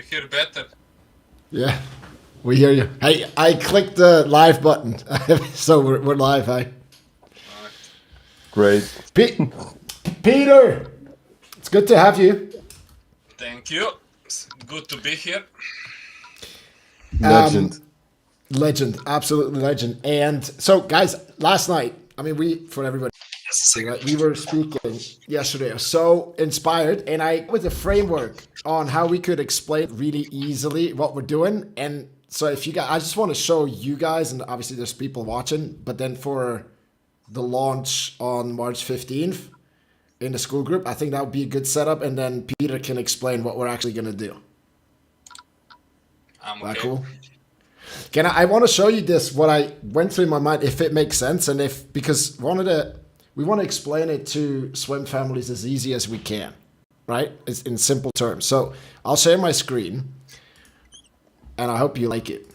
You hear better? Yeah, we hear you. Hey, I clicked the live button, so we're live. Hey, Great. Peter, it's good to have you. Thank you. It's good to be here. Legend. Legend, absolutely legend. And so, guys, last night, I mean, for everybody, we were speaking yesterday. I was so inspired, and I with a framework on how we could explain really easily what we're doing. And so, if you guys, I just want to show you guys, and obviously there's people watching, but then for the launch on March 15th in the school group, I think that would be a good setup. And then Peter can explain what we're actually going to do. I'm okay. That cool? I want to show you this, what I went through in my mind, if it makes sense, and because we want to explain it to swim families as easy as we can, right? It's in simple terms. So I'll share my screen, and I hope you like it.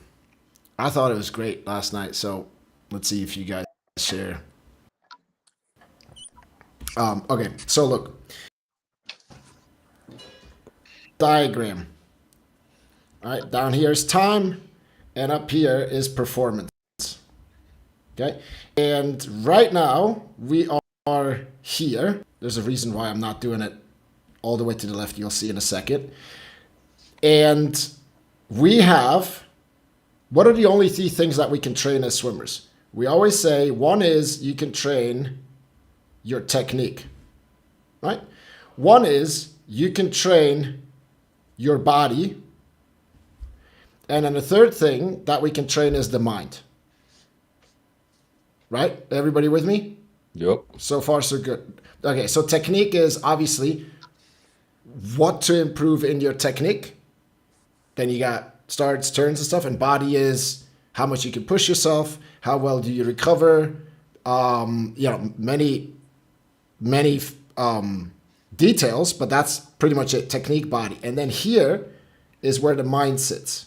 I thought it was great last night, so let's see if you guys share. Okay, so look. Diagram. All right, down here is time, and up here is performance. Okay, and right now we are here. There's a reason why I'm not doing it all the way to the left. You'll see in a second. And we have, what are the only three things that we can train as swimmers? We always say one is you can train your technique, right? One is you can train your body. And then the third thing that we can train is the mind. Right? Everybody with me? Yep. So far, so good. Okay, so technique is obviously what to improve in your technique. Then you got starts, turns, and stuff. And body is how much you can push yourself, how well do you recover, many details, but that's pretty much it, technique, body. And then here is where the mind sits,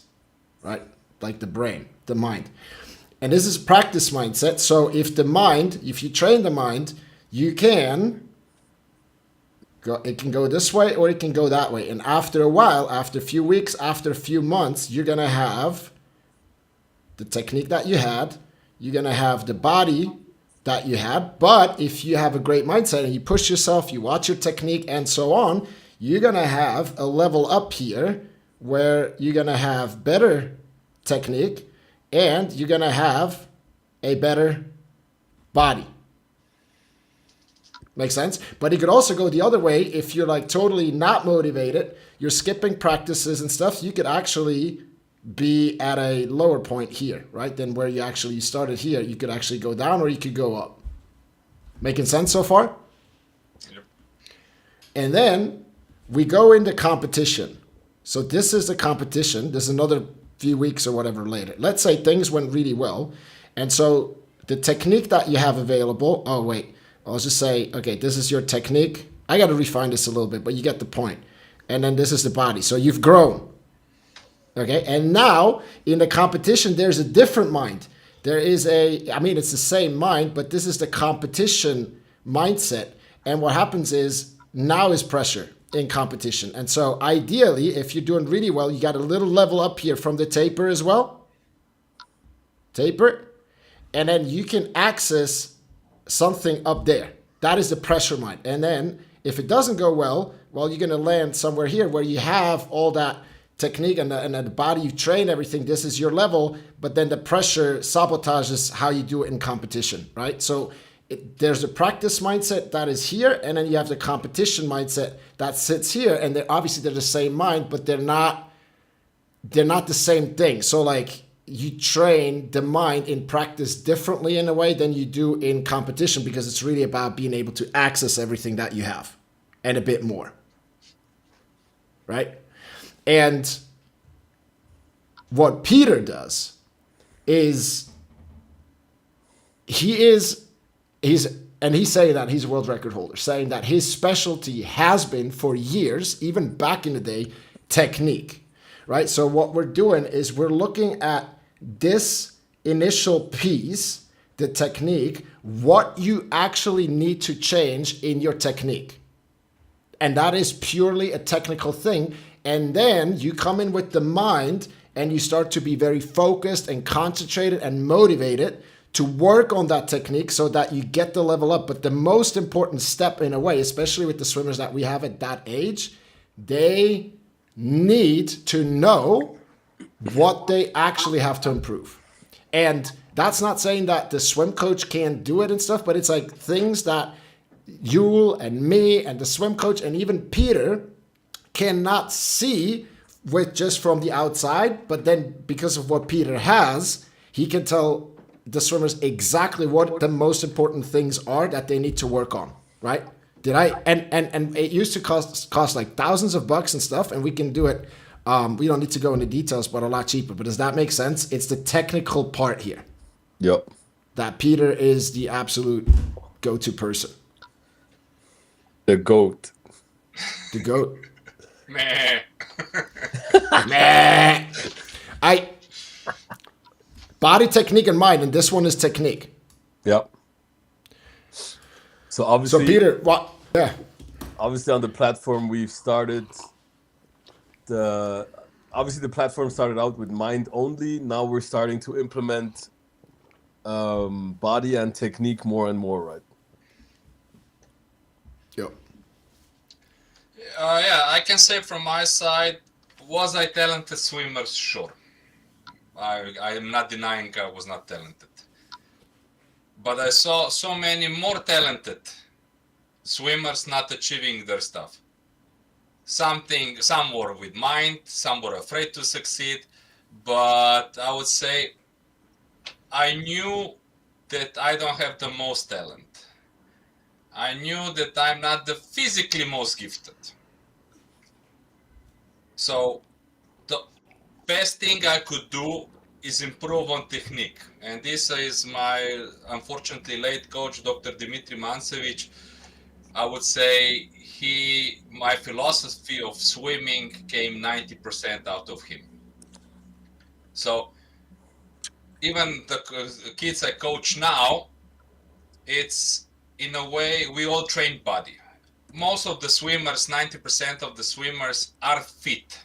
right? Like the brain, the mind. And this is practice mindset. So if you train the mind, you can go, it can go this way or it can go that way. And after a while, after a few weeks, after a few months, you're going to have the technique that you had. You're going to have the body that you had. But if you have a great mindset and you push yourself, you watch your technique and so on, you're going to have a level up here where you're going to have better technique and you're going to have a better body. Makes sense? But it could also go the other way. If you're like totally not motivated, you're skipping practices and stuff, you could actually be at a lower point here, right? Than where you actually started here. You could actually go down or you could go up. Making sense so far? Yep. And then we go into competition. So this is the competition. There's another few weeks or whatever later. Let's say things went really well. And so the technique that you have available, I'll just say, okay, this is your technique. I got to refine this a little bit, but you get the point. And then this is the body. So you've grown. Okay. And now in the competition, there's a different mind. It's the same mind, but this is the competition mindset. And what happens is now is pressure in competition. And so ideally, if you're doing really well, you got a little level up here from the taper as well. Taper. And then you can access something up there. That is the pressure mind. And then if it doesn't go well, you're going to land somewhere here where you have all that technique and the body, you train everything. This is your level, but then the pressure sabotages how you do it in competition, right? So there's a practice mindset that is here, and then you have the competition mindset that sits here, and they're the same mind, but they're not the same thing. So like you train the mind in practice differently in a way than you do in competition, because it's really about being able to access everything that you have and a bit more, right? And what Peter does is he's saying that he's a world record holder, saying that his specialty has been for years, even back in the day, technique, right? So what we're doing is we're looking at this initial piece, the technique, what you actually need to change in your technique. And that is purely a technical thing. And then you come in with the mind and you start to be very focused and concentrated and motivated to work on that technique so that you get the level up. But the most important step in a way, especially with the swimmers that we have at that age, they need to know what they actually have to improve. And that's not saying that the swim coach can't do it and stuff, but it's like things that you and me and the swim coach and even Peter cannot see with just from the outside. But then because of what Peter has, he can tell the swimmers exactly what the most important things are that they need to work on, right? And it used to cost like thousands of bucks and stuff, and we can do it. We don't need to go into details, but a lot cheaper. But does that make sense? It's the technical part here. Yep. That Peter is the absolute go-to person. The GOAT. The GOAT. Meh. Meh. Body technique and mind, and this one is technique. Yep. So obviously, So Peter, what? Yeah. Obviously on the platform we've started the platform started out with mind only. Now we're starting to implement body and technique more and more, right? Yep. Yeah, I can say from my side, was I talented swimmer? Sure. I am not denying I was not talented. But I saw so many more talented swimmers not achieving their stuff. Some were with mind, some were afraid to succeed, but I would say I knew that I don't have the most talent. I knew that I'm not the physically most gifted. So the best thing I could do is improve on technique. And this is my, unfortunately, late coach, Dr. Dimitri Mancevic. I would say my philosophy of swimming came 90% out of him. So even the kids I coach now, it's in a way, we all train body. Most of the swimmers, 90% of the swimmers are fit.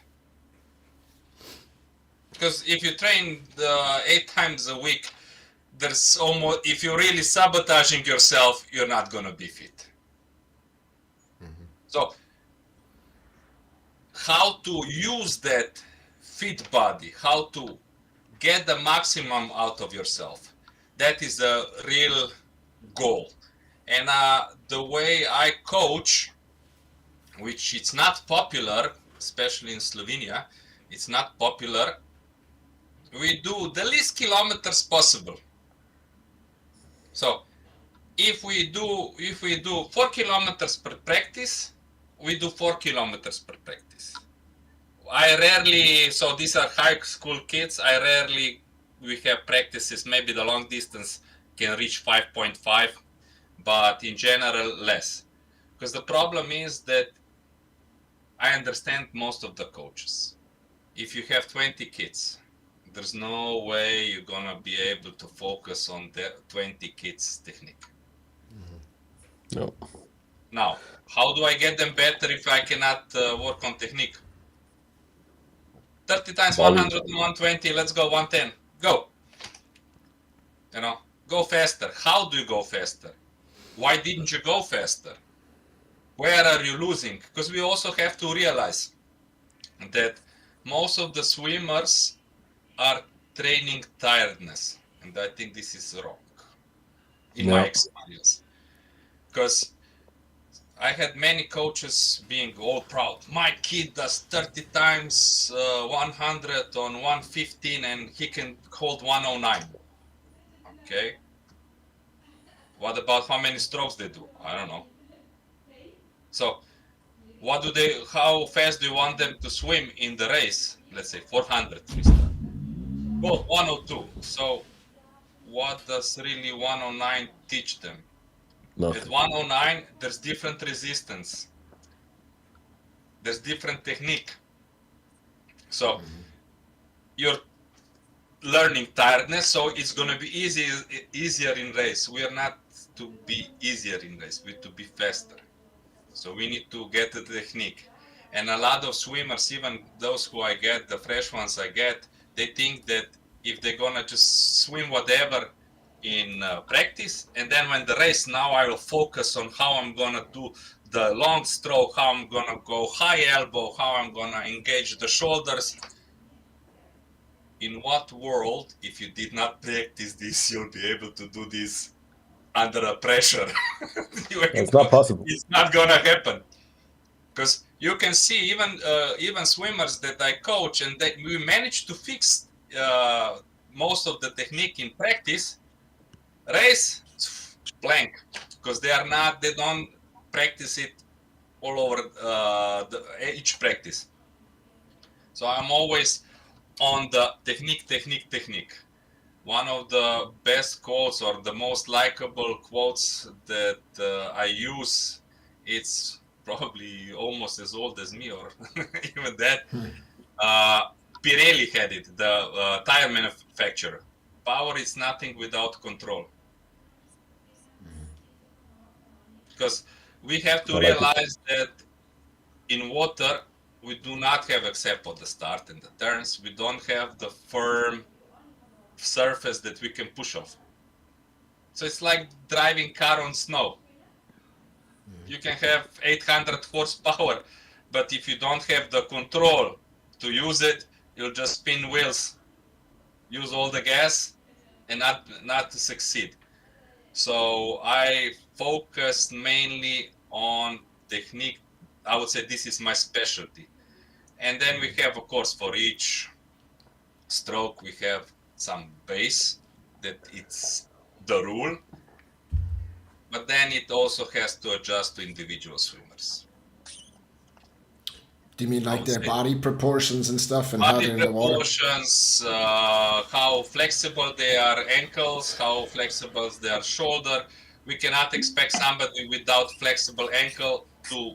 Because if you train 8 times a week, there's almost, if you're really sabotaging yourself, you're not going to be fit. Mm-hmm. So how to use that fit body, how to get the maximum out of yourself, that is a real goal. And the way I coach, which it's not popular, especially in Slovenia, it's not popular. We do the least kilometers possible. So if we do 4 kilometers per practice, we do 4 kilometers per practice. I rarely, so these are high school kids, we have practices, maybe the long distance can reach 5.5, but in general less. Because the problem is that I understand most of the coaches. If you have 20 kids, there's no way you're gonna be able to focus on the 20 kids technique. Mm-hmm. No. Now, how do I get them better if I cannot work on technique? 30 times 100 and 120, let's go 110. Go. Go faster. How do you go faster? Why didn't you go faster? Where are you losing? Because we also have to realize that most of the swimmers are training tiredness. And I think this is wrong, in my experience. Because I had many coaches being all proud. My kid does 30 times 100 on 115 and he can hold 109. Okay. What about how many strokes they do? I don't know. So how fast do you want them to swim in the race? Let's say 400 freestyle. Well, 102. So what does really 109 teach them? Nothing. At 109, there's different resistance. There's different technique. So you're learning tiredness, so it's going to be easier in race. We are not to be easier in race, we to be faster. So we need to get the technique. And a lot of swimmers, even those who I get, the fresh ones I get, they think that if they're gonna just swim whatever in practice, and then when the race, now I will focus on how I'm gonna do the long stroke, how I'm gonna go high elbow, how I'm gonna engage the shoulders. In what world, if you did not practice this, you'll be able to do this under a pressure? It's not possible. It's not gonna happen. Because you can see even swimmers that I coach, and we manage to fix most of the technique in practice. Race, blank, because they don't practice it all over each practice. So I'm always on the technique. One of the best quotes or the most likable quotes that I use, it's probably almost as old as me, or even that. Pirelli had it, the tire manufacturer. Power is nothing without control. Because we have to realize that in water, we do not have, except for the start and the turns, we don't have the firm surface that we can push off. So it's like driving car on snow. You can have 800 horsepower, but if you don't have the control to use it, you'll just spin wheels, use all the gas, and not to succeed. So I focused mainly on technique. I would say this is my specialty. And then we have, of course, for each stroke, we have some base that it's the rule. But then it also has to adjust to individual swimmers. Do you mean like their body proportions and stuff, and how they're in the water? Body proportions, how flexible their ankles, how flexible their shoulder. We cannot expect somebody without flexible ankle to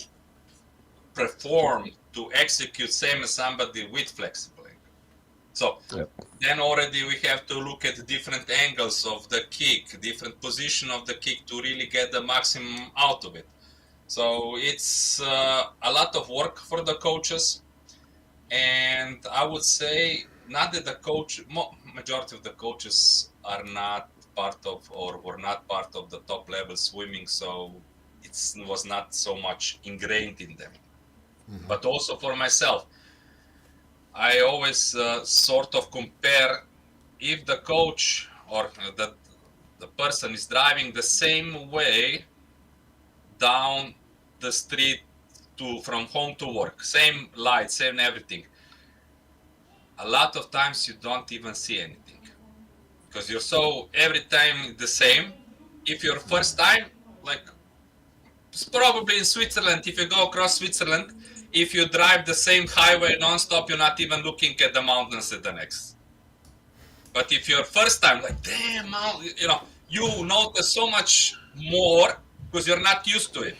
perform, to execute same as somebody with flexible ankle. So then already we have to look at different angles of the kick, different position of the kick to really get the maximum out of it. So it's a lot of work for the coaches, and I would say not that majority of the coaches are not part of or were not part of the top level swimming, so it was not so much ingrained in them. Mm-hmm. But also for myself, I always sort of compare if the coach or the person is driving the same way down the street from home to work, same light, same everything. A lot of times you don't even see anything because you're so every time the same. If your first time, like it's probably in Switzerland, if you go across Switzerland, if you drive the same highway non-stop, you're not even looking at the mountains at the next. But if your first time, like damn, you notice so much more because you're not used to it.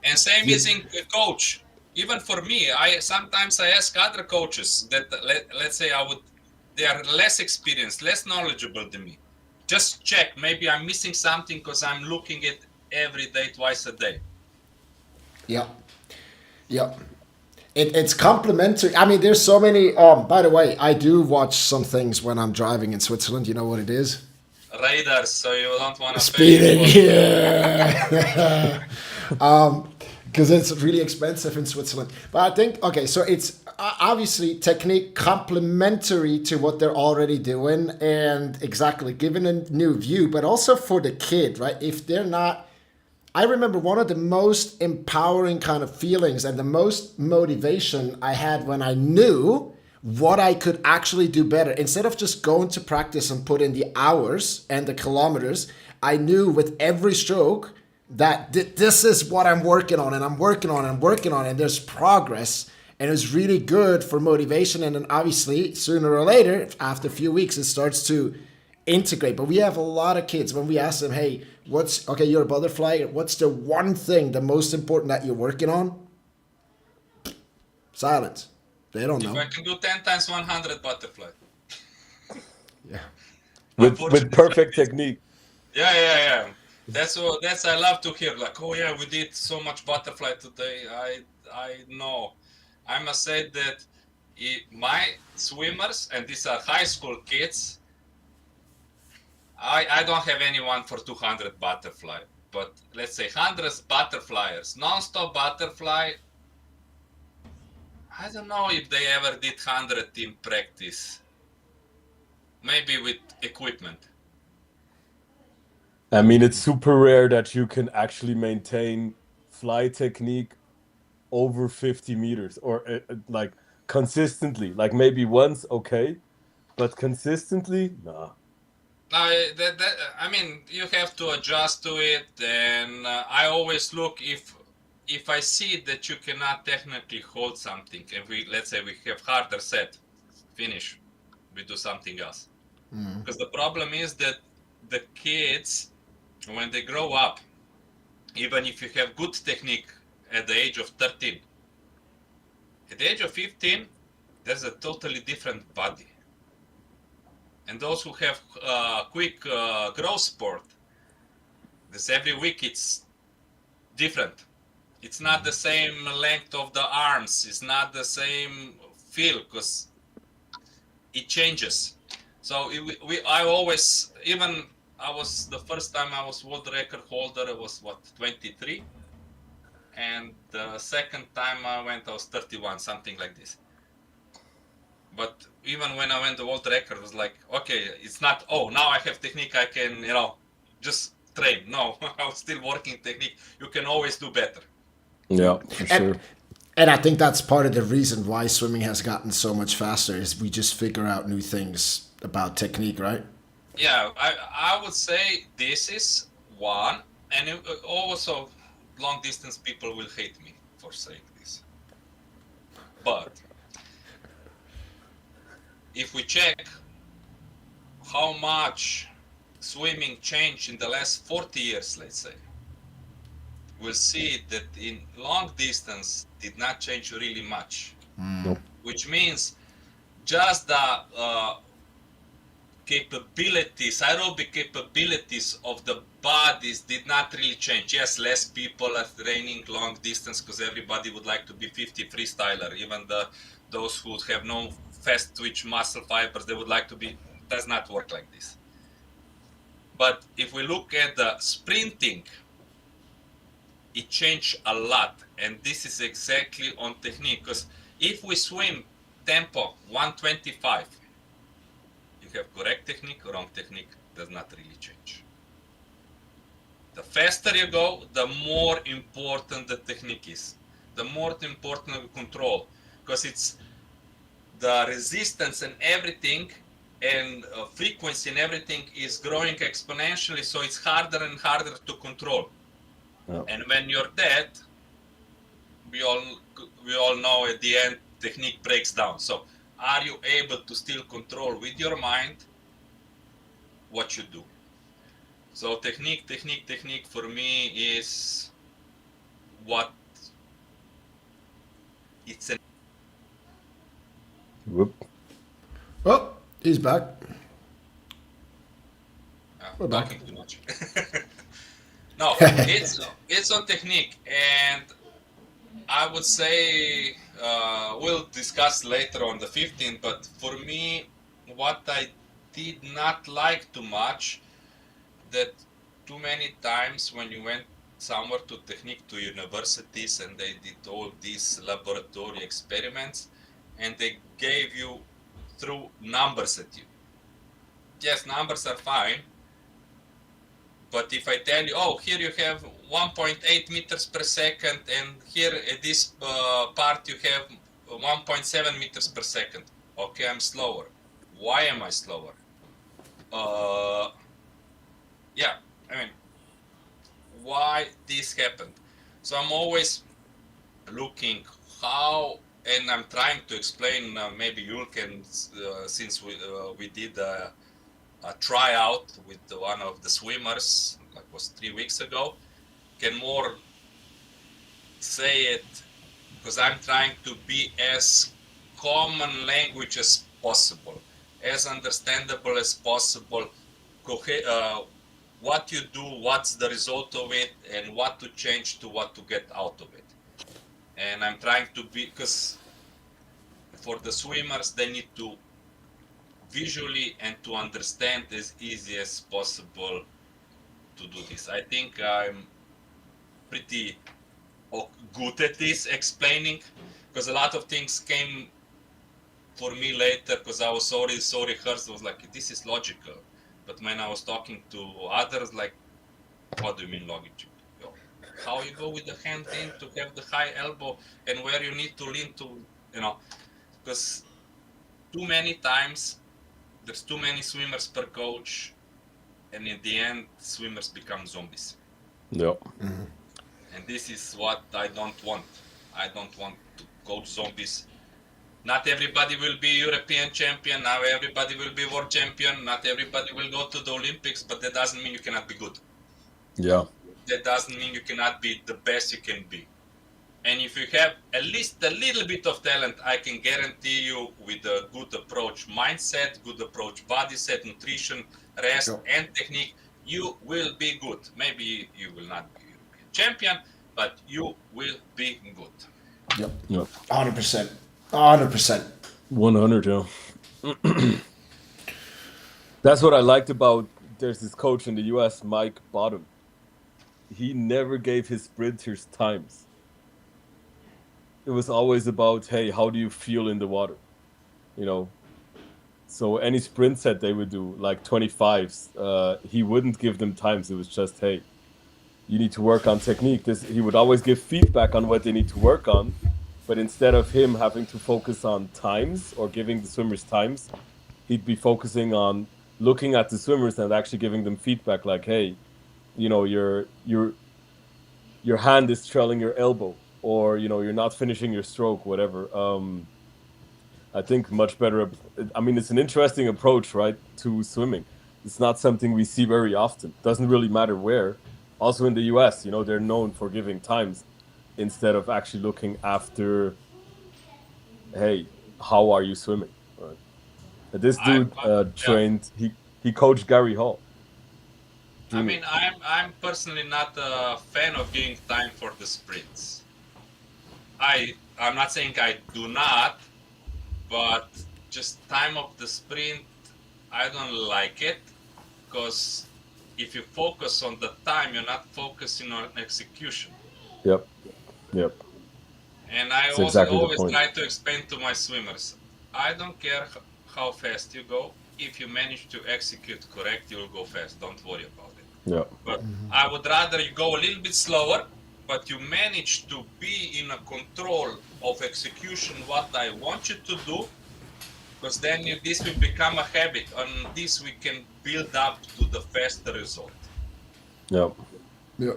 And same is in coach. Even for me, sometimes I ask other coaches that let's say they are less experienced, less knowledgeable than me. Just check, maybe I'm missing something because I'm looking at every day, twice a day. Yeah. It's complementary. I mean, there's so many. By the way, I do watch some things when I'm driving in Switzerland. You know what it is? Radars, so you don't want to speeding. Yeah. Because it's really expensive in Switzerland. But I think, okay, so it's obviously technique complementary to what they're already doing and exactly giving a new view, but also for the kid, right? If they're not, I remember one of the most empowering kind of feelings and the most motivation I had when I knew what I could actually do better. Instead of just going to practice and put in the hours and the kilometers, I knew with every stroke that this is what I'm working on, and I'm working on and there's progress, and it's really good for motivation. And then obviously sooner or later, after a few weeks, it starts to integrate. But we have a lot of kids when we ask them, hey, you're a butterfly, what's the one thing, the most important that you're working on? Silence. They don't know. If I can do 10 times 100 butterfly. Yeah. With perfect technique. Yeah. That's I love to hear. Like, oh yeah, we did so much butterfly today. I know. I must say that my swimmers, and these are high school kids, I don't have anyone for 200 butterfly, but let's say hundreds butterflyers, non-stop butterfly. I don't know if they ever did 100 in practice. Maybe with equipment. I mean, it's super rare that you can actually maintain fly technique over 50 meters or like consistently. Like maybe once, okay, but consistently, nah. I mean, you have to adjust to it, and I always look if I see that you cannot technically hold something, and let's say we have harder set, finish, we do something else. Because the problem is that the kids, when they grow up, even if you have good technique at the age of 13, at the age of 15, there's a totally different body. And those who have quick growth sport, this every week it's different. It's not the same length of the arms. It's not the same feel because it changes. So I always, even the first time I was world record holder, I was 23. And the second time I was 31, something like this. But even when I went the world record, it was like, okay, it's not, oh, now I have technique, I can, just train. No, I was still working technique. You can always do better. Yeah, for sure. And I think that's part of the reason why swimming has gotten so much faster is we just figure out new things about technique, right? Yeah, I would say this is one. And also, long distance people will hate me for saying this. But if we check how much swimming changed in the last 40 years, let's say, we'll see that in long distance did not change really much. Nope. Which means just the aerobic capabilities of the bodies did not really change. Yes, less people are training long distance because everybody would like to be 50 freestyler. Even those who have no fast twitch muscle fibers, they would like to be. Does not work like this. But if we look at the sprinting, it changed a lot, and this is exactly on technique. Because if we swim tempo 125, you have correct technique, wrong technique, does not really change. The faster you go, the more important the technique is. The more important the control, because it's the resistance and everything, and frequency and everything is growing exponentially, so it's harder and harder to control. Yeah. And when you're dead, we all know at the end technique breaks down. So are you able to still control with your mind what you do? So technique for me is what it's an. Whoop. Oh, he's back. We're back. Talking too much. No, it's on technique, and I would say we'll discuss later on the 15th. But for me, what I did not like too much, that too many times when you went somewhere to technique, to universities, and they did all these laboratory experiments, and they gave you through numbers at you. Yes, numbers are fine. But if I tell you, oh, here you have 1.8 meters per second, and here at this part you have 1.7 meters per second. Okay, I'm slower. Why am I slower? Yeah, I mean, why this happened? So I'm always looking how, and I'm trying to explain. Maybe you can, since we did a tryout with one of the swimmers, like was 3 weeks ago, can more say it, because I'm trying to be as common language as possible, as understandable as possible, what you do, what's the result of it, and what to change to what to get out of it. and I'm trying to be, because for the swimmers, they need to visually and to understand as easy as possible to do this. I think I'm pretty good at this explaining, because a lot of things came for me later because I was so rehearsed. I was like, this is logical. But when I was talking to others, like, what do you mean logical? How you go with the hand in to have the high elbow and where you need to lean to, because too many times there's too many swimmers per coach, and in the end, swimmers become zombies. Yeah. And this is what I don't want. I don't want to coach zombies. Not everybody will be European champion. Not everybody will be world champion. Not everybody will go to the Olympics, but that doesn't mean you cannot be good. Yeah. That doesn't mean you cannot be the best you can be. And if you have at least a little bit of talent, I can guarantee you with a good approach mindset, good approach body set, nutrition, rest, and technique, you will be good. Maybe you will not be European champion, but you will be good. Yep. Yep. 100%. 100%. 100, yeah. That's what I liked about, there's this coach in the US, Mike Bottom. He never gave his sprinters times. It was always about, hey, how do you feel in the water? So any sprint set they would do, like 25s, he wouldn't give them times. It was just, hey, you need to work on technique. He would always give feedback on what they need to work on. But instead of him having to focus on times or giving the swimmers times, he'd be focusing on looking at the swimmers and actually giving them feedback like, hey, your hand is trailing your elbow, or, you're not finishing your stroke, whatever. I think much better. I mean, it's an interesting approach, right, to swimming. It's not something we see very often. Doesn't really matter where. Also in the US, they're known for giving times instead of actually looking after, hey, how are you swimming? Right. This dude trained. He coached Gary Hall. I mean, I'm personally not a fan of giving time for the sprints. I'm not saying I do not, but just time of the sprint, I don't like it, because if you focus on the time, you're not focusing on execution. Yep. And I always try to explain to my swimmers, I don't care how fast you go. If you manage to execute correct, you'll go fast. Don't worry about it. Yeah. But I would rather you go a little bit slower, but you manage to be in a control of execution what I want you to do, because then this will become a habit. On this we can build up to the faster result. Yeah. Yeah.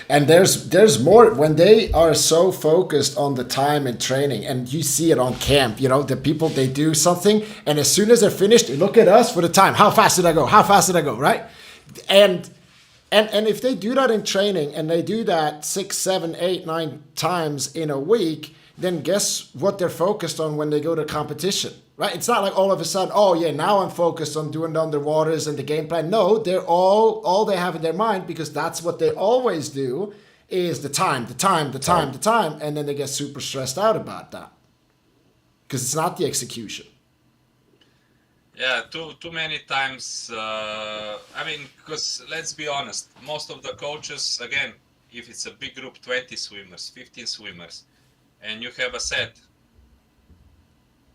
And there's more when they are so focused on the time and training, and you see it on camp, the people, they do something, and as soon as they're finished, they look at us for the time. How fast did I go? How fast did I go? Right? And if they do that in training, and they do that 6, 7, 8, 9 times in a week, then guess what they're focused on when they go to competition, right? It's not like all of a sudden, oh yeah, now I'm focused on doing the underwaters and the game plan. No, they're all they have in their mind, because that's what they always do, is the time. And then they get super stressed out about that, because it's not the execution. Yeah, too many times. Because let's be honest, most of the coaches, again, if it's a big group, 20 swimmers, 15 swimmers, and you have a set,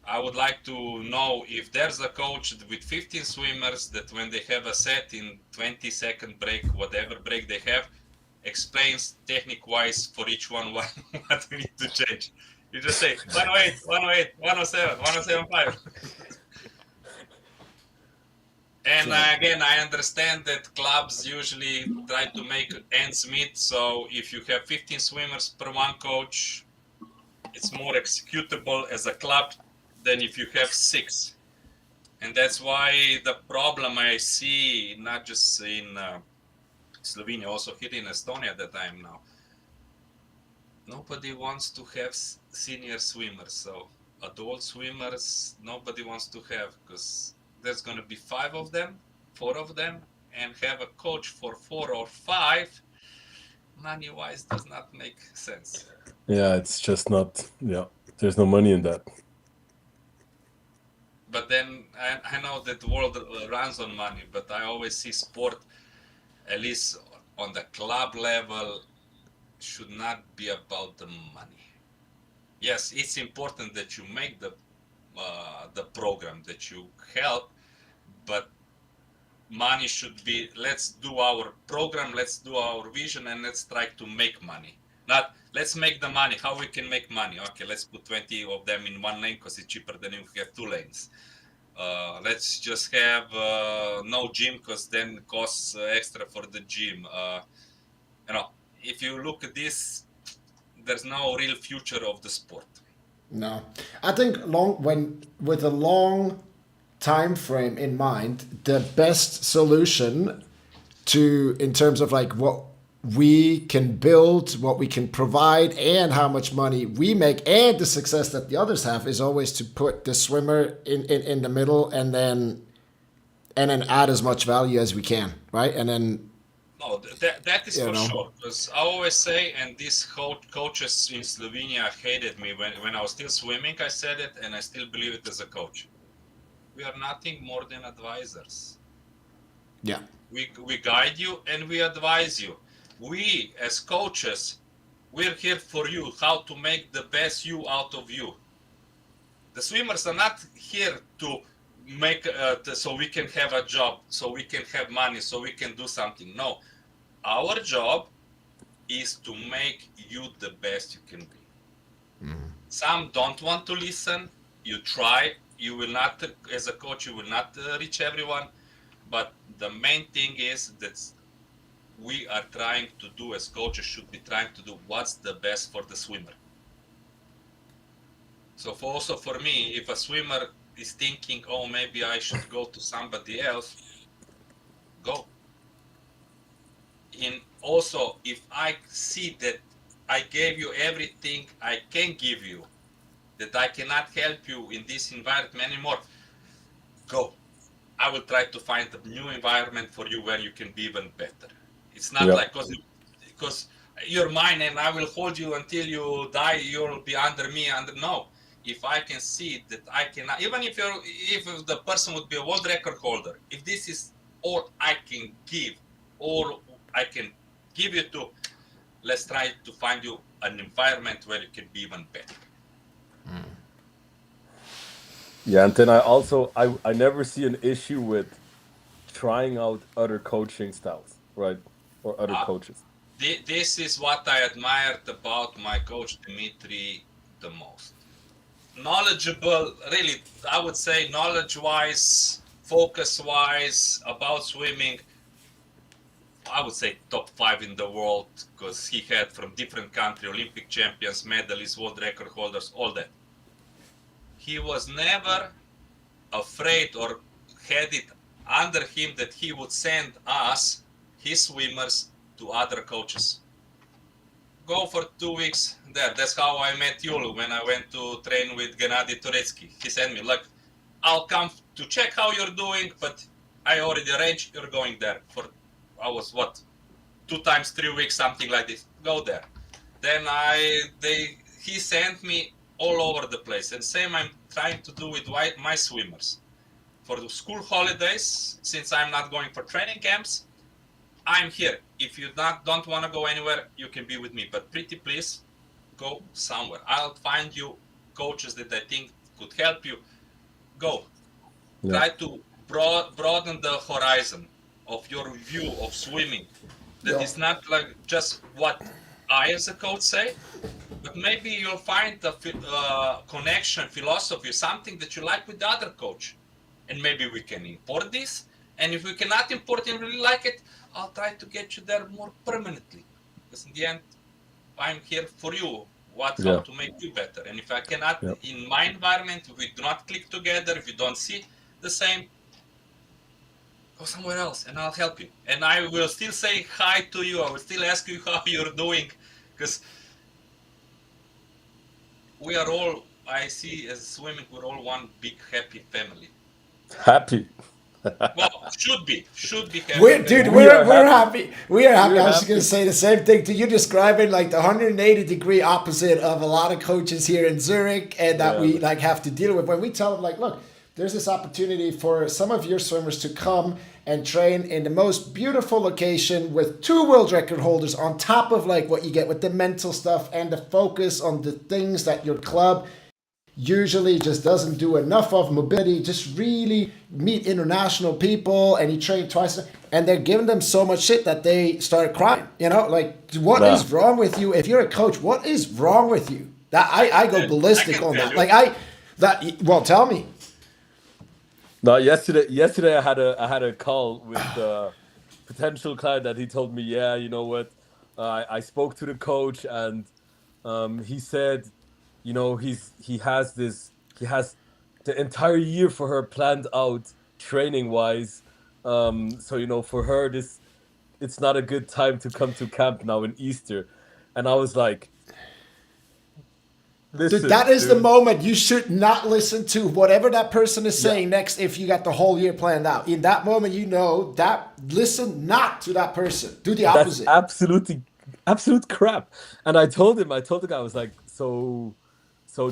I would like to know if there's a coach with 15 swimmers that when they have a set in 20-second break, whatever break they have, explains technique-wise for each one what we need to change. You just say 108, 108, 107, 175. And again, I understand that clubs usually try to make ends meet. So if you have 15 swimmers per one coach, it's more executable as a club than if you have 6. And that's why the problem I see, not just in Slovenia, also here in Estonia that I am now, nobody wants to have senior swimmers. So adult swimmers, nobody wants to have, because there's going to be 5 of them, 4 of them, and have a coach for 4 or 5, money-wise does not make sense. Yeah, it's just not. Yeah, there's no money in that. But then I know that the world runs on money, but I always see sport, at least on the club level, should not be about the money. Yes, it's important that you make the program, that you help, but money should be, let's do our program, let's do our vision, and let's try to make money. Not let's make the money. How we can make money? Okay, let's put 20 of them in one lane because it's cheaper than if we have two lanes. Let's just have no gym because then it costs extra for the gym. If you look at this, there's no real future of the sport. No, I think with a long time frame in mind, the best solution to in terms of like what we can build, what we can provide, and how much money we make, and the success that the others have is always to put the swimmer in the middle, and then add as much value as we can, right? And then No, that is you for know, sure. Because I always say, and these coaches in Slovenia hated me when I was still swimming. I said it, and I still believe it as a coach. We are nothing more than advisors. yeah, We guide you and we advise you. We as coaches, we're here for you. How to make the best you out of you. The swimmers are not here to make so we can have a job, so we can have money, so we can do something. No, our job is to make you the best you can be. Some don't want to listen. You try. You will not, as a coach, you will not reach everyone. But the main thing is that we are trying to do, as coaches should be trying to do, what's the best for the swimmer. So also for me, if a swimmer is thinking, oh, maybe I should go to somebody else, go. And also, if I see that I gave you everything I can give you, that I cannot help you in this environment anymore, go. I will try to find a new environment for you where you can be even better. It's not Yeah. like because you're mine and I will hold you until you die. You'll be under me. No, if I can see that I cannot, even if the person would be a world record holder, if this is all I can give, all I can give you to, let's try to find you an environment where you can be even better. Yeah, and then I never see an issue with trying out other coaching styles, right? Or other coaches. This is what I admired about my coach Dimitri the most. Knowledgeable, really, I would say knowledge-wise, focus-wise about swimming, I would say top 5 in the world, because he had from different countries, Olympic champions, medalists, world record holders, all that. He was never afraid or had it under him that he would send us, his swimmers, to other coaches. Go for 2 weeks there. That's how I met Yulu when I went to train with Gennady Turetsky. He sent me, look, I'll come to check how you're doing, but I already arranged, you're going there. I was 2 times 3 weeks, something like this. Go there. Then he sent me all over the place. And same I'm trying to do with my swimmers. For the school holidays, since I'm not going for training camps, I'm here. If you don't want to go anywhere, you can be with me. But pretty please, go somewhere. I'll find you coaches that I think could help you. Go. Yeah. Try to broaden the horizon of your view of swimming. That is not like just what I as a coach say, but maybe you'll find a connection, philosophy, something that you like with the other coach. And maybe we can import this. And if we cannot import and really like it, I'll try to get you there more permanently. Because in the end, I'm here for you. How to make you better. And if I cannot, in my environment, if we do not click together, if you don't see the same, go somewhere else and I'll help you. And I will still say hi to you. I will still ask you how you're doing. Because we are all, I see as swimming, we're all one big happy family. Happy. Well, should be happy. We're happy. We are happy. We're I was happy. going to say the same thing to you, describing like the 180-degree opposite of a lot of coaches here in Zurich, and that we like have to deal with when we tell them like, look, there's this opportunity for some of your swimmers to come and train in the most beautiful location with 2 world record holders on top of like what you get with the mental stuff and the focus on the things that your club usually just doesn't do enough of, mobility, just really meet international people, and he trained twice, and they're giving them so much shit that they start crying. You know, like, what is wrong with you? If you're a coach, what is wrong with you? That I go ballistic on that. Well, tell me. No, yesterday I had a call with a potential client that he told me, yeah, you know what, I spoke to the coach, and he said, you know, he has the entire year for her planned out training wise. So, you know, for her, it's not a good time to come to camp now in Easter. And I was like, listen, Dude, that is the moment you should not listen to whatever that person is saying next if you got the whole year planned out. In that moment, you know that listen not to that person. Do the opposite. That's absolute crap. And I told the guy, I was like, so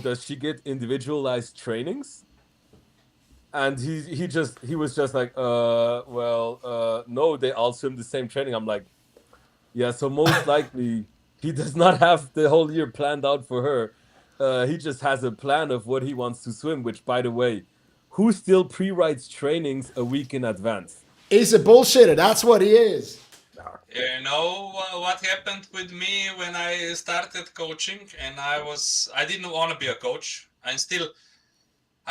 does she get individualized trainings? And he was just like, no, they all swim the same training. I'm like, yeah, so most likely he does not have the whole year planned out for her. He just has a plan of what he wants to swim, which, by the way, who still pre-writes trainings a week in advance? He's a bullshitter. That's what he is. You know what happened with me when I started coaching, and I didn't want to be a coach. I'm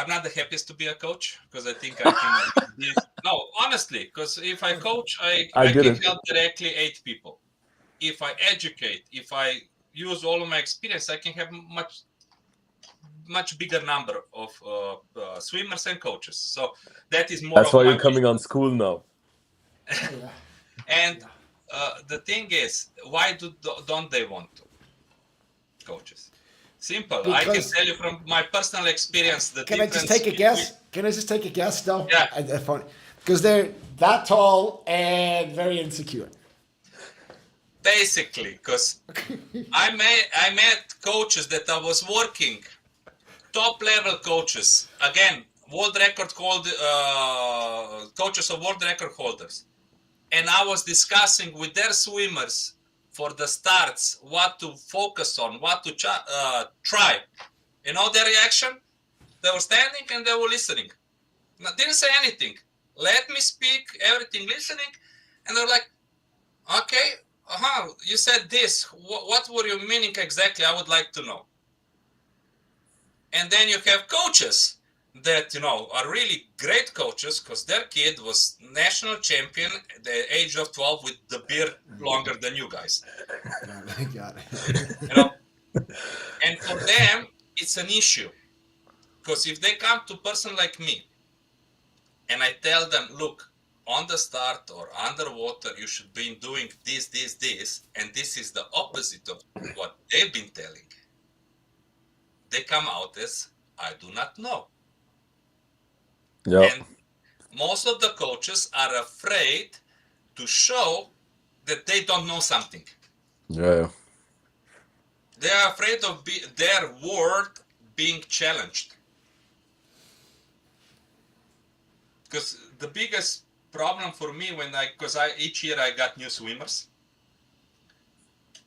not the happiest to be a coach, because I think I can. No, honestly, because if I coach, I can help directly 8 people. If I educate, if I use all of my experience, I can have much bigger number of swimmers and coaches. So that is more. That's why you're coming on school now. And the thing is, why don't they want to? Coaches. Simple. Because I can tell you from my personal experience. Can I just take a guess? Though? Yeah. Funny. Because they're that tall and very insecure. Basically, because I met coaches that I was working, top level coaches. Again, world record coaches of world record holders. And I was discussing with their swimmers for the starts what to focus on, what to try. You know their reaction? They were standing and they were listening. Didn't say anything. Let me speak, everything listening. And they're like, okay, you said this. What were you meaning exactly? I would like to know. And then you have coaches that, you know, are really great coaches because their kid was national champion at the age of 12 with the beard longer than you guys. Got it. You know? And for them, it's an issue. Because if they come to a person like me and I tell them, look, on the start or underwater, you should be doing this, and this is the opposite of what they've been telling. They come out as, I do not know. Yep. And most of the coaches are afraid to show that they don't know something. Yeah. They are afraid of their word being challenged. Because the biggest problem for me each year I got new swimmers,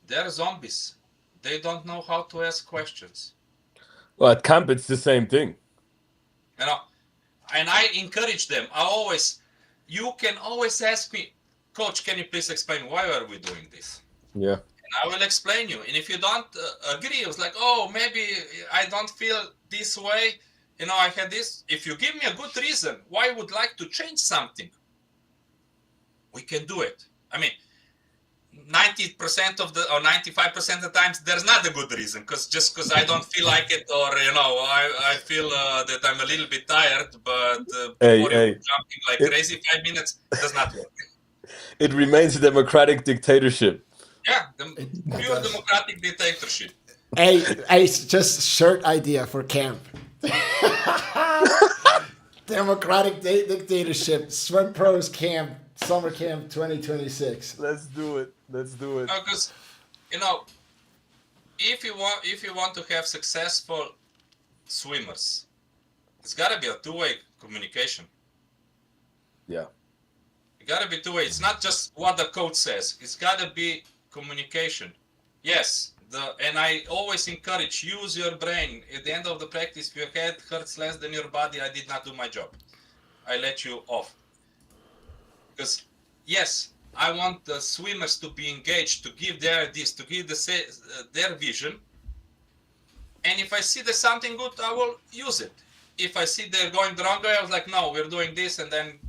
they're zombies. They don't know how to ask questions. Well, at camp it's the same thing. You know, and I encourage them. You can always ask me, Coach, can you please explain why are we doing this? Yeah. And I will explain you. And if you don't agree, it's like, oh, maybe I don't feel this way. You know, I had this. If you give me a good reason why you would like to change something, we can do it. I mean, 90% of the, or 95% of the times, there's not a good reason, because I don't feel like it, or, you know, I feel that I'm a little bit tired, but jumping like crazy 5 minutes does not work. It remains a democratic dictatorship. Yeah, pure democratic dictatorship. Hey, just shirt idea for camp. Democratic dictatorship, Swimpros camp, summer camp 2026. Let's do it. Because if you want to have successful swimmers, it's gotta be a two-way communication. Yeah. It gotta be two-way. It's not just what the coach says. It's gotta be communication. Yes. And I always encourage, use your brain. At the end of the practice, if your head hurts less than your body, I did not do my job. I let you off. Because yes, I want the swimmers to be engaged, to give their ideas, to give their vision. And if I see there's something good, I will use it. If I see they're going the wrong way, I was like, no, we're doing this, and then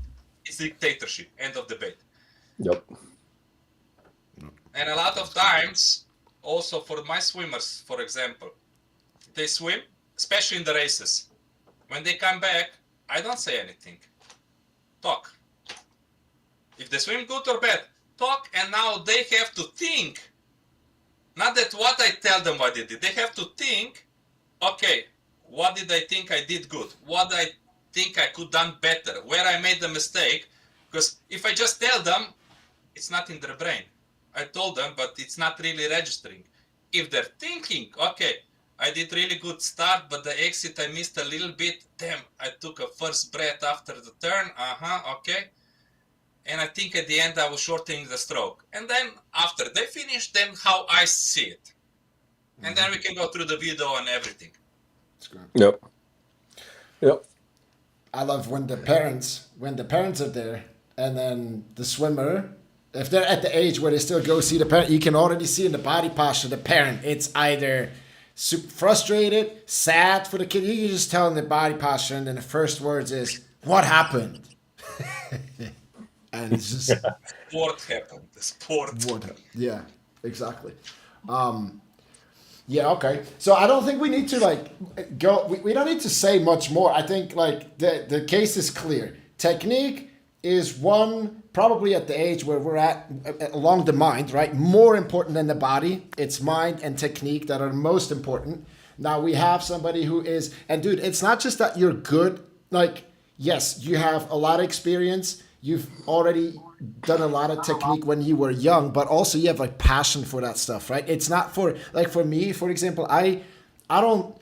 it's dictatorship. End of debate. Yep. And a lot of times, also for my swimmers, for example, they swim, especially in the races. When they come back, I don't say anything. Talk. If they swim good or bad, talk, and now they have to think. Not that what I tell them what they did. They have to think, okay, what did I think I did good? What I think I could done better? Where I made the mistake? Because if I just tell them, it's not in their brain. I told them, but it's not really registering. If they're thinking, okay, I did really good start, but the exit I missed a little bit. Damn, I took a first breath after the turn. Okay. And I think at the end I was shortening the stroke. And then after they finish, then how I see it. And then we can go through the video and everything. That's good. Yep. I love when the parents are there, and then the swimmer, if they're at the age where they still go see the parent, you can already see in the body posture the parent. It's either super frustrated, sad for the kid. You can just tell in the body posture, and then the first words is, "What happened?" And it's just Sport happened. The sport. Yeah, exactly. Yeah, okay. So I don't think we need to go. We don't need to say much more. I think the case is clear. Technique is one, probably at the age where we're at along the mind, right? More important than the body. It's mind and technique that are most important. Now we have somebody who is, and dude, it's not just that you're good. Yes, you have a lot of experience. You've already done a lot of technique when you were young, but also you have passion for that stuff, right? It's not for me, for example, I don't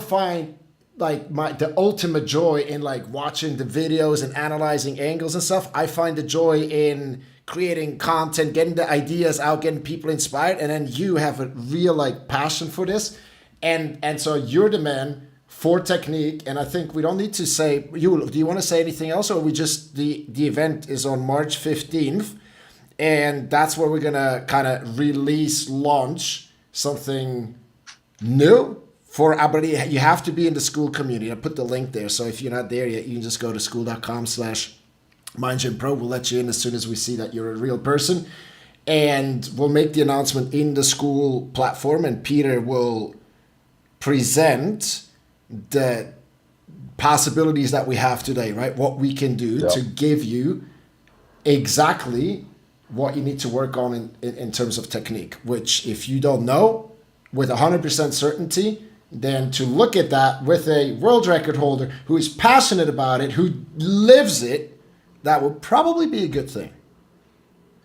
find the ultimate joy in watching the videos and analyzing angles and stuff. I find the joy in creating content, getting the ideas out, getting people inspired, and then you have a real passion for this, and so you're the man for technique. And I think we don't need to say, do you want to say anything else, or we just the event is on March 15th, and that's where we're gonna kind of launch something new for everybody. You have to be in the school community. I put the link there, so if you're not there yet, you can just go to school.com/MindGymPro. We'll let you in as soon as we see that you're a real person, and we'll make the announcement in the school platform, and Peter will present the possibilities that we have today, right? What we can do to give you exactly what you need to work on in terms of technique, which if you don't know with 100% certainty, then to look at that with a world record holder who is passionate about it, who lives it, that would probably be a good thing.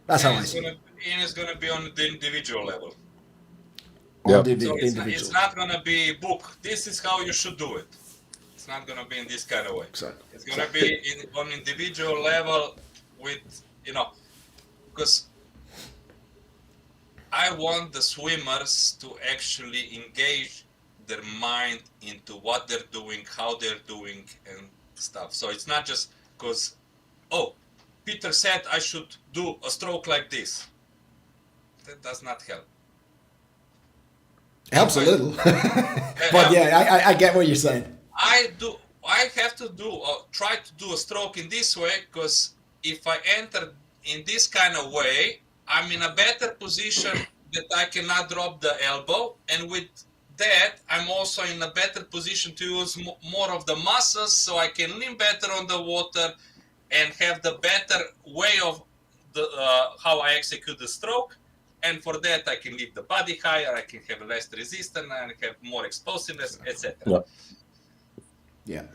That's how I see it. And it's going to be on the individual level. Yep. So it's not going to be book. This is how you should do it. It's not going to be in this kind of way. Exactly. It's going to be on individual level with, because I want the swimmers to actually engage their mind into what they're doing, how they're doing, and stuff. So it's not just because, Peter said I should do a stroke like this. That does not help. Helps a little. But yeah, I get what you're saying. I have to try to do a stroke in this way, because if I enter in this kind of way, I'm in a better position that I cannot drop the elbow, and with that I'm also in a better position to use more of the muscles, so I can lean better on the water and have the better way of the how I execute the stroke. And for that, I can leave the body higher, I can have less resistance, and have more explosiveness, etc. Yeah.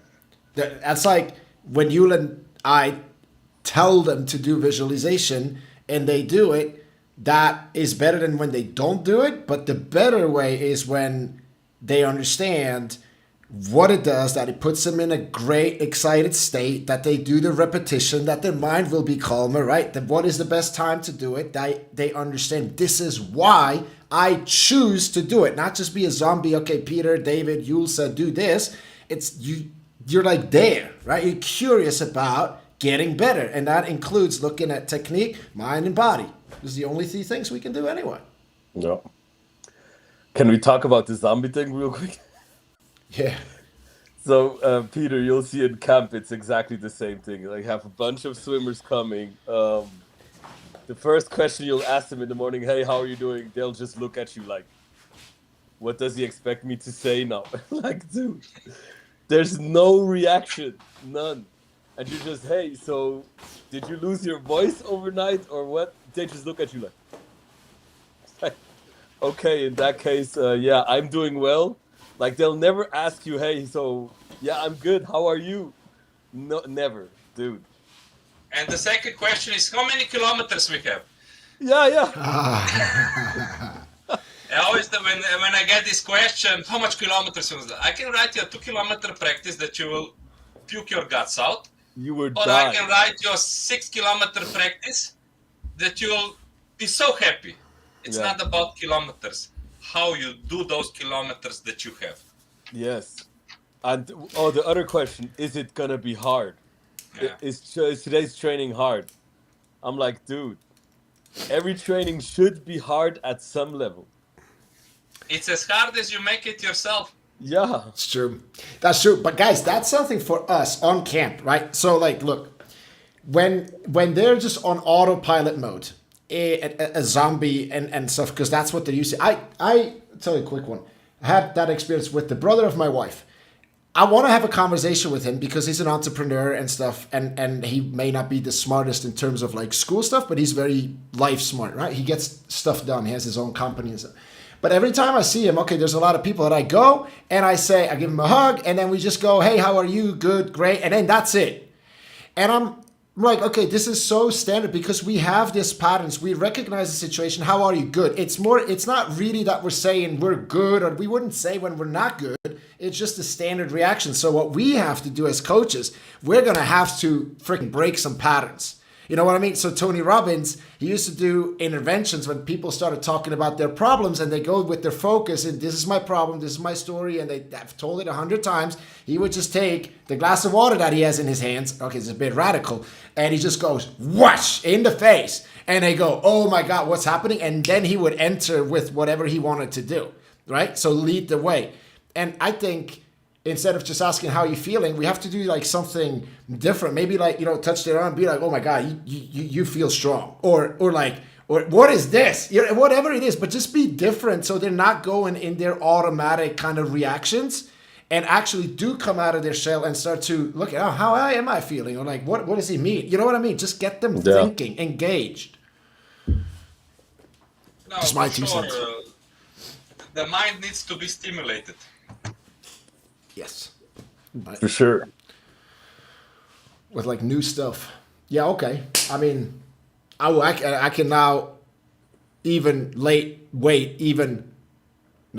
That's like when you and I tell them to do visualization and they do it, that is better than when they don't do it. But the better way is when they understand what it does, that it puts them in a great, excited state, that they do the repetition, that their mind will be calmer, right? That what is the best time to do it? They understand this is why I choose to do it, not just be a zombie. Okay, Peter, David, Yul said do this. It's you're like there, right? You're curious about getting better, and that includes looking at technique, mind, and body. Those are the only three things we can do anyway. Yeah. Can we talk about the zombie thing real quick? Yeah. So, Peter, you'll see in camp, it's exactly the same thing. Like, have a bunch of swimmers coming. The first question you'll ask them in the morning, hey, how are you doing? They'll just look at you like, what does he expect me to say now? Like, dude, there's no reaction, none. And you just, hey, so did you lose your voice overnight or what? They just look at you like, okay, in that case, yeah, I'm doing well. Like, they'll never ask you, hey, so, yeah, I'm good. How are you? No, never, dude. And the second question is, how many kilometers we have? Yeah. I always, when I get this question, how much kilometers? I can write you a 2 kilometer practice that you will puke your guts out. You were Or dying. I can write you a 6 kilometer practice that you'll be so happy. It's not about kilometers. How you do those kilometers that you have. Yes. And the other question, is it gonna be hard? Yeah. Is today's training hard? I'm like, dude, every training should be hard at some level. It's as hard as you make it yourself. Yeah. It's true. That's true. But guys, that's something for us on camp, right? So like, look, when they're just on autopilot mode, a zombie and stuff, because that's what they're used to. I tell you a quick one. I had that experience with the brother of my wife. I want to have a conversation with him because he's an entrepreneur and stuff, and he may not be the smartest in terms of like school stuff, but he's very life smart, right? He gets stuff done. He has his own company and stuff. But every time I see him, okay, there's a lot of people that I go and I say, I give him a hug, and then we just go, hey, how are you? Good, great. And then that's it. And I'm like, okay, this is so standard because we have these patterns. We recognize the situation. How are you? Good. It's not really that we're saying we're good, or we wouldn't say when we're not good. It's just a standard reaction. So what we have to do as coaches, we're going to have to freaking break some patterns. You know what I mean? So Tony Robbins, he used to do interventions when people started talking about their problems and they go with their focus and this is my problem, this is my story, and they've told it 100 times. He would just take the glass of water that he has in his hands, okay, it's a bit radical, and he just goes, whoosh, in the face. And they go, oh my God, what's happening? And then he would enter with whatever he wanted to do, right? So lead the way. And I think instead of just asking how you're feeling, we have to do like something different. Maybe like, touch their arm, be like, oh my God, you feel strong. Or what is this? Whatever it is, but just be different so they're not going in their automatic kind of reactions and actually do come out of their shell and start to look at, how am I feeling? Or like, what does he mean? You know what I mean? Just get them thinking, engaged. No, Just my 2 cents. The mind needs to be stimulated. Yes. For sure. With like new stuff. Yeah, okay. I mean, I can now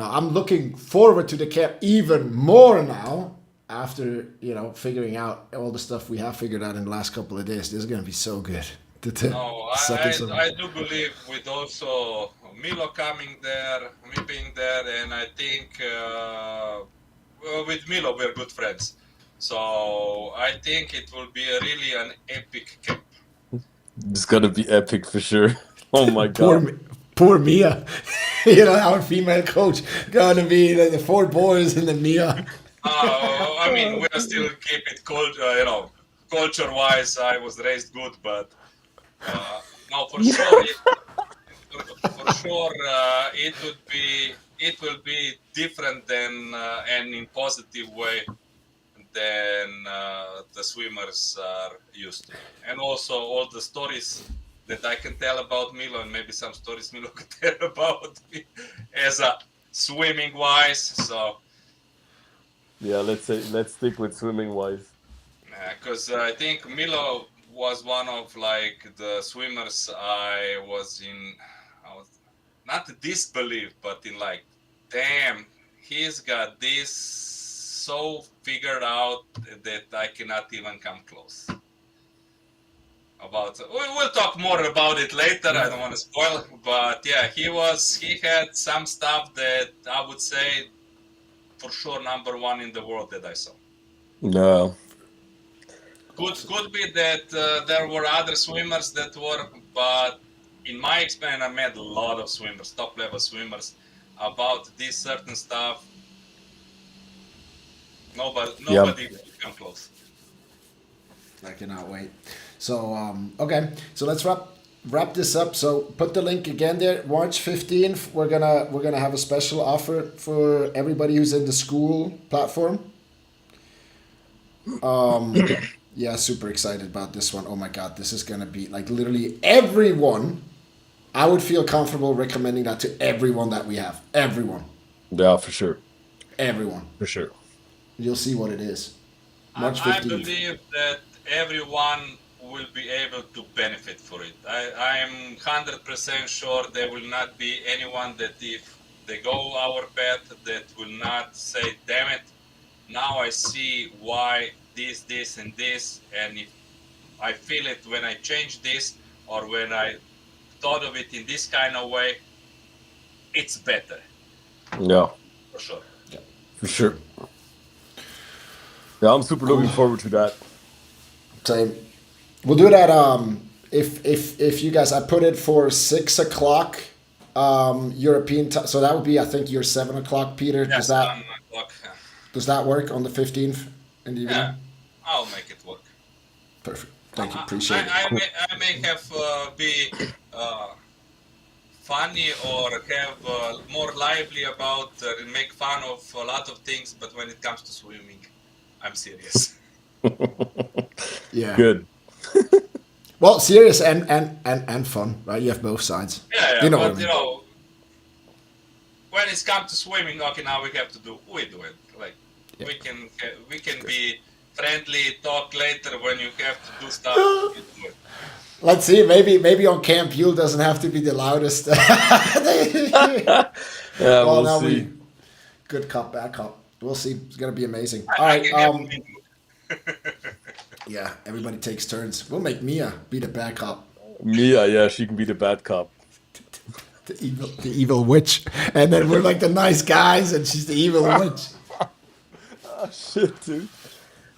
I'm looking forward to the camp even more now after, figuring out all the stuff we have figured out in the last couple of days. This is going to be so good. I do believe with also Milo coming there, me being there, and I think with Milo we're good friends. So I think it will be really an epic camp. It's going to be epic for sure. Oh my God. Poor Mia. Our female coach going to be like the 4 boys and the Mia. I mean, we'll still keep it cold, culture-wise. I was raised good, but no, for sure, it will be different than and in positive way than the swimmers are used to, and also all the stories that I can tell about Milo, and maybe some stories Milo can tell about me as a swimming wise. So yeah, let's stick with swimming wise. Because I think Milo was one of like the swimmers I was not disbelief, but in like, damn, he's got this so figured out that I cannot even come close. We'll talk more about it later. I don't want to spoil, but yeah, he had some stuff that I would say for sure number one in the world that I saw. No. Could be that there were other swimmers that were, but in my experience, I met a lot of swimmers, top level swimmers, about this certain stuff. Nobody could come close. I cannot wait. So okay, so let's wrap this up. So put the link again there. March 15th, we're gonna have a special offer for everybody who's in the school platform. Yeah, super excited about this one. Oh my god, this is gonna be like literally everyone. I would feel comfortable recommending that to everyone that we have. Everyone. Yeah, for sure. Everyone. For sure. You'll see what it is. March 15th. I believe that everyone will be able to benefit for it. I am 100% sure there will not be anyone that if they go our path that will not say, damn it, now I see why this, and this, and if I feel it when I change this or when I thought of it in this kind of way, it's better. Yeah. For sure. Yeah. For sure. Yeah, I'm super looking forward to that. Same. We'll do it at if you guys, I put it for 6 o'clock European time, so that would be I think your 7 o'clock, Peter. Yes, Does that work on the 15th in the evening? Yeah, I'll make it work. Perfect. Thank you. Appreciate it. I may have be funny or have more lively about make fun of a lot of things, but when it comes to swimming, I'm serious. Yeah. Good. Well, serious and fun, right? You have both sides. Yeah, You know but what I mean. you know, when it's come to swimming, okay, now we have to do it. Like we can be friendly, talk later when you have to do stuff. You do it. Let's see. Maybe on camp, Yule doesn't have to be the loudest. Yeah, Well, we'll now see. good cop, bad cop. We'll see. It's gonna be amazing. All I right. can have a mingle. Yeah. Everybody takes turns. We'll make Mia be the bad cop, Mia, yeah, she can be the bad cop. the evil witch, and then we're like the nice guys, and she's the evil witch. Oh, shit, dude.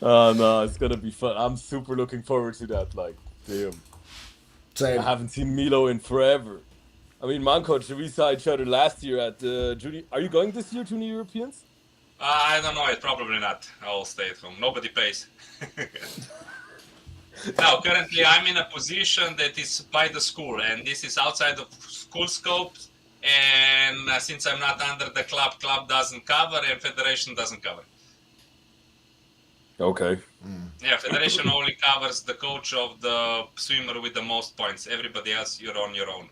Oh, no, it's gonna be fun. I'm super looking forward to that. Like, damn. Same. I haven't seen Milo in forever. I mean, Mankoč, we saw each other last year at Junior. Are you going this year to the Europeans? I don't know it. Probably not. I'll stay at home. Nobody pays. Now, currently, I'm in a position that is by the school, and this is outside of school scopes. And since I'm not under the club doesn't cover, and federation doesn't cover. Okay. Yeah, federation only covers the coach of the swimmer with the most points. Everybody else, you're on your own.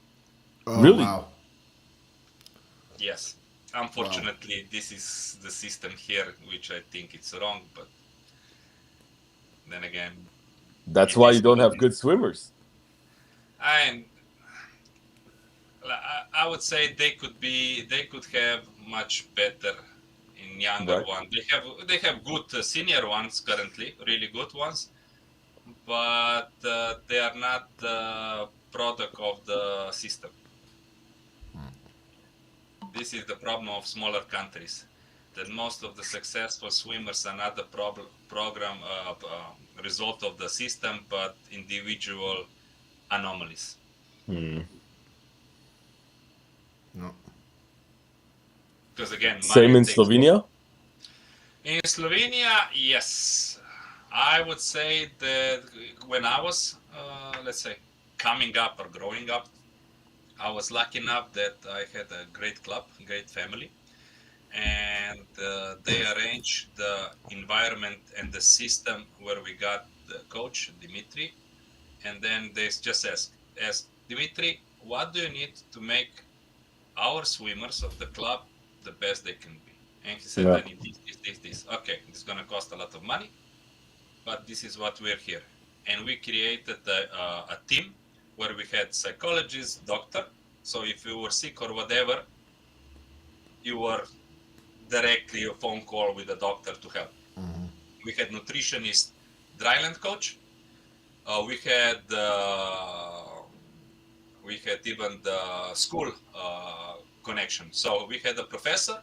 Oh, Really? Wow. Yes. Unfortunately, this is the system here, which I think it's wrong. But then again, That's it why is you don't what have it good swimmers. I would say they could have much better in younger Right. ones. They have good senior ones currently, really good ones, but they are not the product of the system. This is the problem of smaller countries, that most of the successful swimmers are not the program result of the system, but individual anomalies. No. Because again, Same money in takes- Slovenia? In Slovenia, yes. I would say that when I was, let's say, coming up or growing up, I was lucky enough that I had a great club, great family, and they arranged the environment and the system where we got the coach, Dimitri, and then they just asked Dimitri, what do you need to make our swimmers of the club the best they can be? And he said, Yeah. I need this. Okay, it's going to cost a lot of money, but this is what we're here. And we created a team where we had psychologists, doctor. So if you were sick or whatever, you were directly a phone call with the doctor to help. We had nutritionist, dryland coach. We had even the school connection. So we had a professor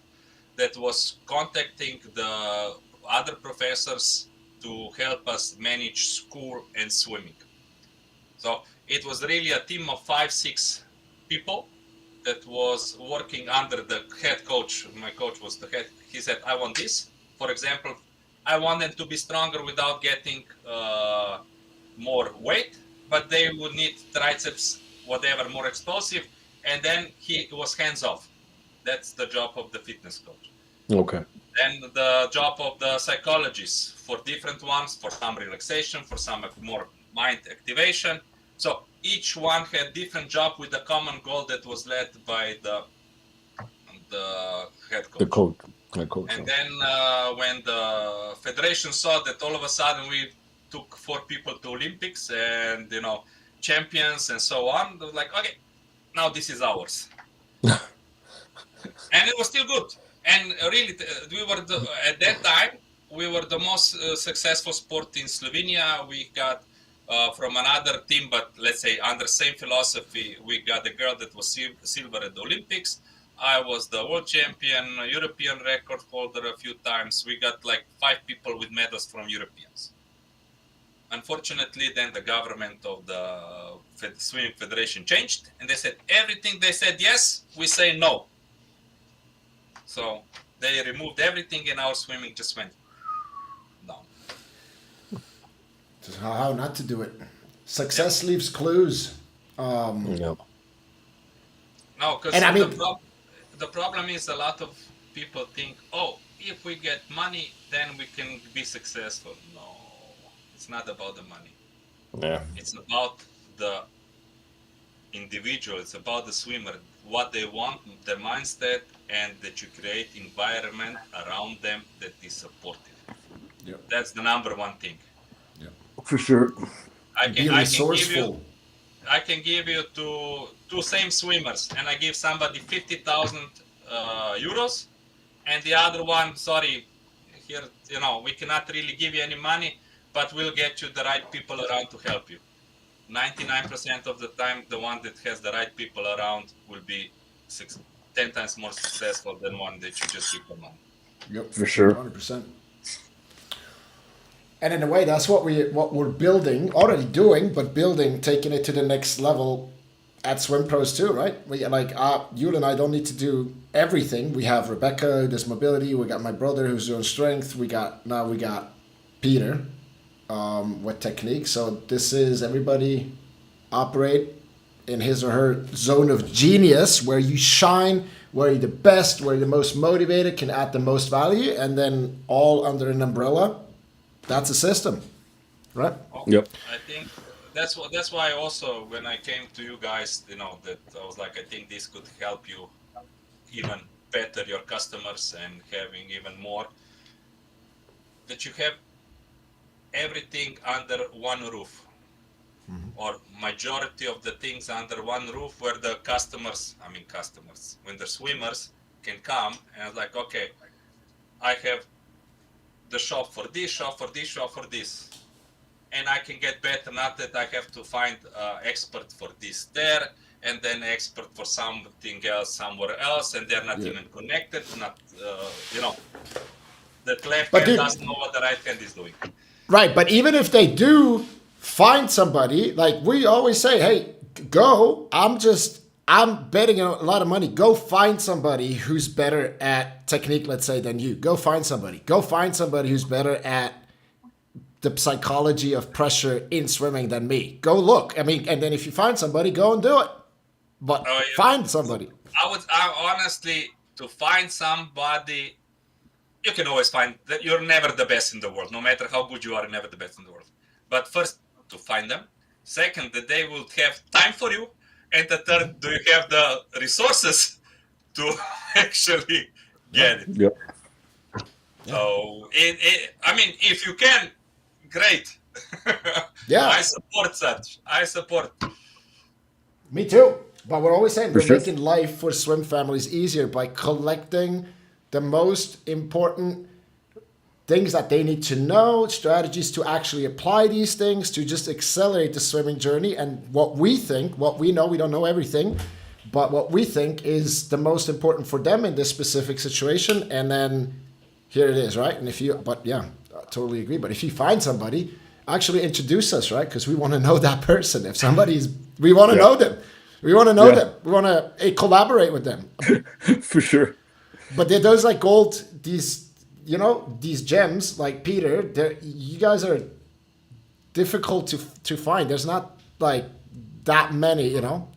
that was contacting the other professors to help us manage school and swimming. So it was really a team of 5-6 people that was working under the head coach. My coach was the head. He said, I want this. For example, I want them to be stronger without getting more weight, but they would need triceps, whatever, more explosive. And then he was hands off. That's the job of the fitness coach. Okay. Then the job of the psychologist for different ones, for some relaxation, for some more mind activation. So each one had different job with a common goal that was led by the head coach. The coach. And then when the federation saw that all of a sudden we took 4 people to Olympics and, you know, champions and so on, they were like, okay, now this is ours. And it was still good. And really, we were at that time, we were the most successful sport in Slovenia. We got from another team, but let's say under same philosophy, we got a girl that was silver at the Olympics. I was the world champion, European record holder a few times. We got like 5 people with medals from Europeans. Unfortunately, then the government of the swimming federation changed, and they said everything they said yes, we say no. So they removed everything, and our swimming just went down. Just how not to do it. Success leaves clues. Yeah. No, because the problem is a lot of people think, oh, if we get money, then we can be successful. No, it's not about the money. Yeah. It's about the individual. It's about the swimmer, what they want, their mindset, and that you create environment around them that is supportive. Yep. That's the number one thing. Yeah. For sure. I Be resourceful. can give you two same swimmers, and I give somebody 50,000 euros, and the other one, sorry, here, you know, we cannot really give you any money, but we'll get you the right people around to help you. 99% of the time, the one that has the right people around will be 10 times more successful than one that you just give the money. Yep, For sure. 100%. And in a way, that's what we're building, already doing, but building, taking it to the next level at Swimpros too, right? We like Yul and I don't need to do everything. We have Rebecca who does mobility. We got my brother who's doing strength. We got Peter with technique. So this is everybody operate in his or her zone of genius, where you shine, where you're the best, where you're the most motivated, can add the most value, and then all under an umbrella. That's a system, right? Yep. I think that's why also when I came to you guys, you know, that I was like, I think this could help you even better your customers and having even more, that you have everything under one roof, or majority of the things under one roof, where the customers, when the swimmers can come and like, okay, I have the shop for this, shop for this, shop for this, and I can get better. Not that I have to find expert for this there, and then expert for something else somewhere else, and they're not even connected. Not you know, the left hand doesn't know what the right hand is doing. Right, but even if they do find somebody, like we always say, hey, go. I'm betting a lot of money. Go find somebody who's better at technique, let's say, than you. Go find somebody. Go find somebody who's better at the psychology of pressure in swimming than me. Go look. I mean, and then if you find somebody, go and do it. But find somebody. I honestly, to find somebody, you can always find that. You're never the best in the world. No matter how good you are, you're never the best in the world. But first, to find them. Second, that they will have time for you. And the third, do you have the resources to actually get it? Yep. So, I mean, if you can great. Yeah. I support that. I support. Me too. But we're always saying For we're sure. making life for swim families easier by collecting the most important things that they need to know, strategies to actually apply these things to just accelerate the swimming journey. And what we think, what we know, we don't know everything, but what we think is the most important for them in this specific situation. And then here it is, right? And if you, but yeah, I totally agree. But if you find somebody, actually introduce us, right? Because we want to know that person. If somebody's, we want to know them. We want to know them. We want to collaborate with them. For sure. But there's like gold, these, you know, these gems like Peter, you guys are difficult to find. There's not like that many, you know.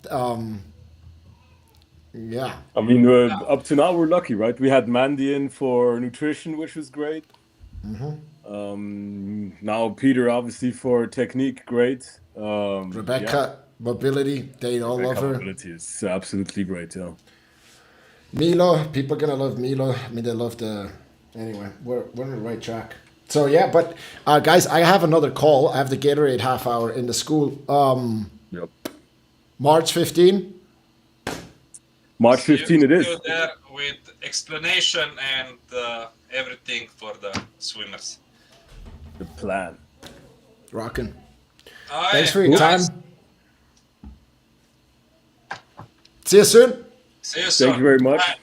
Yeah. I mean, up to now we're lucky, right? We had Mandy in for nutrition, which was great. Now Peter, obviously, for technique, great. Rebecca, mobility, they all love her. Mobility is absolutely great, yeah. Milo, people are gonna love Milo. I mean, they love the. Anyway, we're on the right track. So yeah, but guys, I have another call. I have the Gatorade half hour in the school. Yep. March 15. March 15 it is. See you there with explanation and everything for the swimmers. The plan. Rocking. Aye, Thanks for your time. guys. See you soon. See you soon. Thank you very much. Bye.